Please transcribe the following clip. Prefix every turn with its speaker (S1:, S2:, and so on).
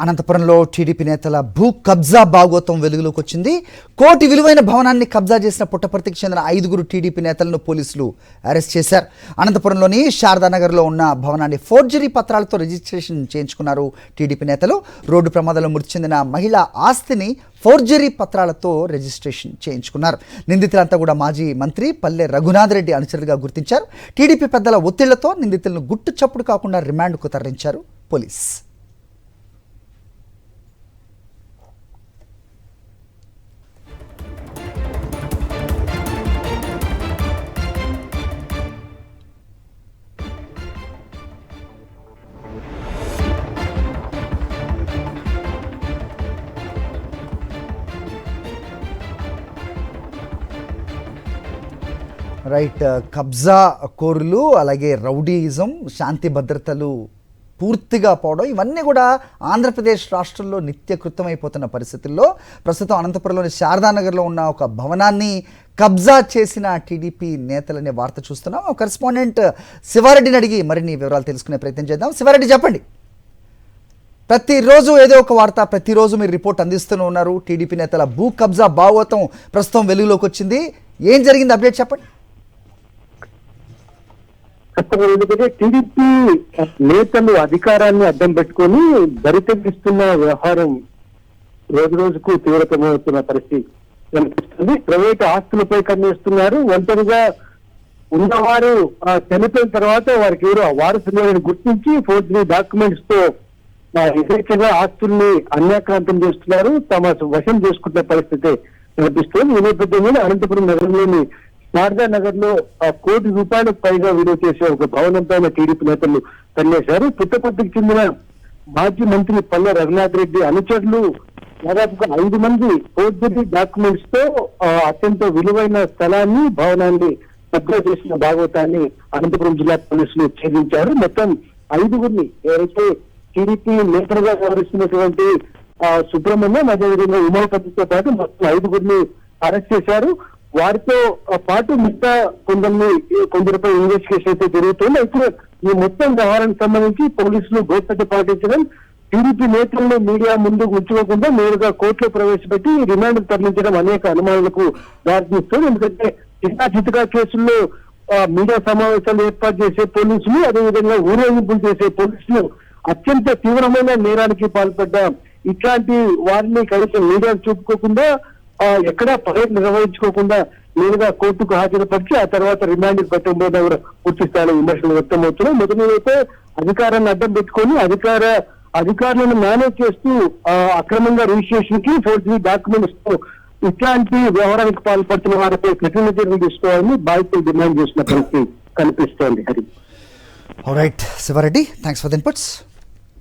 S1: అనంతపురంలో టీడీపీ నేతల భూ కబ్జా భాగోతం వెలుగులోకి వచ్చింది. కోటి విలువైన భవనాన్ని కబ్జా చేసిన పుట్టపర్తికి చెందిన 5 టీడీపీ నేతలను పోలీసులు అరెస్ట్ చేశారు. అనంతపురంలోని శారదానగర్లో ఉన్న భవనాన్ని ఫోర్జరీ పత్రాలతో రిజిస్ట్రేషన్ చేయించుకున్నారు టీడీపీ నేతలు. రోడ్డు ప్రమాదంలో మృతి చెందిన మహిళ ఆస్తిని ఫోర్జరీ పత్రాలతో రిజిస్ట్రేషన్ చేయించుకున్నారు. నిందితులంతా కూడా మాజీ మంత్రి పల్లె రఘునాథ్ రెడ్డి అనుచరులుగా గుర్తించారు. టీడీపీ పెద్దల ఒత్తిళ్లతో నిందితులను గుట్టు చప్పుడు కాకుండా రిమాండ్కు తరలించారు పోలీస్. రైట్, కబ్జా కోరులు, అలాగే రౌడీయిజం, శాంతి భద్రతలు పూర్తిగా పోవడం, ఇవన్నీ కూడా ఆంధ్రప్రదేశ్ రాష్ట్రంలో నిత్యకృతమైపోతున్న పరిస్థితుల్లో ప్రస్తుతం అనంతపురంలోని శారదానగర్లో ఉన్న ఒక భవనాన్ని కబ్జా చేసిన టీడీపీ నేతలనే వార్త చూస్తున్నాం. కరెస్పాండెంట్ శివారెడ్డిని అడిగి మరిన్ని వివరాలు తెలుసుకునే ప్రయత్నం చేద్దాం. శివారెడ్డి, చెప్పండి. ప్రతిరోజు ఏదో ఒక వార్త, ప్రతిరోజు మీరు రిపోర్ట్ అందిస్తూనే ఉన్నారు. టీడీపీ నేతల భూ కబ్జా భాగోతం ప్రస్తుతం వెలుగులోకి వచ్చింది. ఏం జరిగింది, అప్డేట్ చెప్పండి.
S2: ఎందుకంటే టీడీపీ నేతలు అధికారాన్ని అడ్డం పెట్టుకొని దరితెగిస్తున్న వ్యవహారం రోజు రోజుకు తీవ్రతమవుతున్న పరిస్థితి కనిపిస్తుంది. ప్రైవేట్ ఆస్తులపై కన్నేస్తున్నారు. ఒంటరిగా ఉన్నవారు చనిపోయిన తర్వాత వారికి ఎవరు వారసులను గుర్తించి ఫోర్జరీ డాక్యుమెంట్స్ తో యథేచ్ఛగా ఆస్తుల్ని అన్యాక్రాంతం చేస్తున్నారు, తమ వశం చేసుకుంటున్న పరిస్థితి కనిపిస్తుంది. ఈ నేపథ్యంలో అనంతపురం నగరంలోని శారదా నగర్ లో ₹1 కోటి పైగా విలువ చేసే ఒక భవనం పైన టీడీపీ నేతలు కన్నేశారు. పుట్టపర్తికి చెందిన మాజీ మంత్రి పల్లె రఘునాథ్ రెడ్డి అనుచరులు దాదాపుగా 5 మంది ఫోర్జరీ డాక్యుమెంట్స్ తో అత్యంత విలువైన స్థలాన్ని, భవనాన్ని కబ్జా చేసిన భాగవతాన్ని అనంతపురం జిల్లా పోలీసులు ఛేదించారు. మొత్తం 5 ఎవరైతే టీడీపీ నేతలుగా వ్యవహరిస్తున్నటువంటి సుబ్రహ్మణ్యం, అదేవిధంగా ఉమాపతితో పాటు మొత్తం 5 అరెస్ట్ చేశారు. వారితో పాటు మిగతా కొందరిపై ఇన్వెస్టిగేషన్ అయితే జరుగుతుంది. అయితే ఈ మొత్తం వ్యవహారానికి సంబంధించి పోలీసులు గోప్యత పాటించడం, టీడీపీ నేతలను మీడియా ముందు ఉంచుకోకుండా నేరుగా కోర్టులో ప్రవేశపెట్టి రిమాండ్ తరలించడం అనేక అనుమానాలకు దారితీస్తుంది. ఎందుకంటే చిత్తా కేసుల్లో మీడియా సమావేశాలు ఏర్పాటు చేసే పోలీసులు, అదేవిధంగా ఊరేగింపులు చేసే పోలీసులు అత్యంత తీవ్రమైన నేరానికి పాల్పడ్డ ఇట్లాంటి వారిని కనీసం మీడియా చూపుకోకుండా, ఎక్కడా పరేడ్ నిర్వహించుకోకుండా నేరుగా కోర్టుకు హాజరుపరిచి ఆ తర్వాత రిమాండ్ పెట్టడం కూడా పూర్తి స్థాయిలో విమర్శలు వ్యక్తమవుతున్నాయి. మొదలైతే అధికారాన్ని అడ్డం పెట్టుకొని అధికారులను మేనేజ్ చేస్తూ అక్రమంగా రిజిస్ట్రేషన్ కి ఫోర్జరీ డాక్యుమెంట్స్ తో ఇట్లాంటి వ్యవహారానికి పాల్పడుతున్న వారిపై కఠిన చర్యలు తీసుకోవాలని బాధితులు డిమాండ్ చేసిన పరిస్థితి కనిపిస్తోంది. Hari.
S1: Alright Sivareddy, thanks for the inputs.